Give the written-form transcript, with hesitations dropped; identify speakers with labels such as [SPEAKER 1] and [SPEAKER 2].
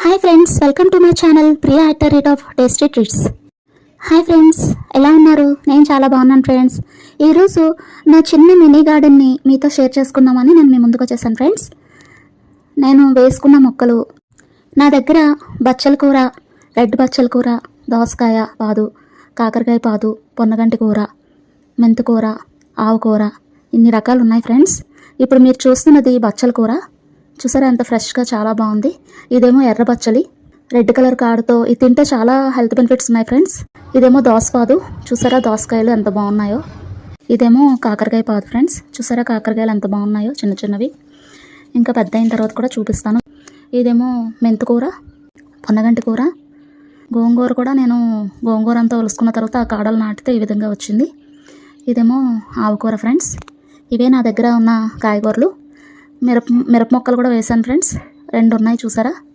[SPEAKER 1] Hi friends, welcome to my channel Priya at the rate of tasty treats. Hi friends, ఎలా ఉన్నారు? నేను చాలా బాగున్నాను ఫ్రెండ్స్. ఈరోజు నా చిన్న మినీ గార్డెన్ని మీతో షేర్ చేసుకుందామని నేను మీ ముందుకు వచ్చేసాను ఫ్రెండ్స్. నేను వేసుకున్న మొక్కలు నా దగ్గర బచ్చల కూర, రెడ్ బచ్చల కూర, దోసకాయ పాదు, కాకరకాయ పాదు, పొన్నగంటి కూర, మెంతికూర, ఆవుకూర, ఇన్ని రకాలు ఉన్నాయి ఫ్రెండ్స్. ఇప్పుడు మీరు చూస్తున్నది బచ్చల కూర. చూసారా ఎంత ఫ్రెష్గా, చాలా బాగుంది. ఇదేమో ఎర్ర బచ్చలి, రెడ్ కలర్ కాడుతో. ఇది తింటే చాలా హెల్త్ బెనిఫిట్స్ ఉన్నాయి ఫ్రెండ్స్. ఇదేమో దోసపాదు, చూసారా దోసకాయలు ఎంత బాగున్నాయో. ఇదేమో కాకరకాయ పాదు ఫ్రెండ్స్, చూసారా కాకరకాయలు ఎంత బాగున్నాయో, చిన్న చిన్నవి. ఇంకా పెద్ద అయిన తర్వాత కూడా చూపిస్తాను. ఇదేమో మెంతికూర, పొన్నగంటి కూర, గోంగూర కూడా నేను గోంగూర అంతా ఒలుసుకున్న తర్వాత ఆ కాడలు నాటితే ఈ విధంగా వచ్చింది. ఇదేమో ఆవుకూర ఫ్రెండ్స్. ఇవే నా దగ్గర ఉన్న కాయగూరలు. మిరప మొక్కలు కూడా వేసాను ఫ్రెండ్స్, 2 ఉన్నాయి చూసారా.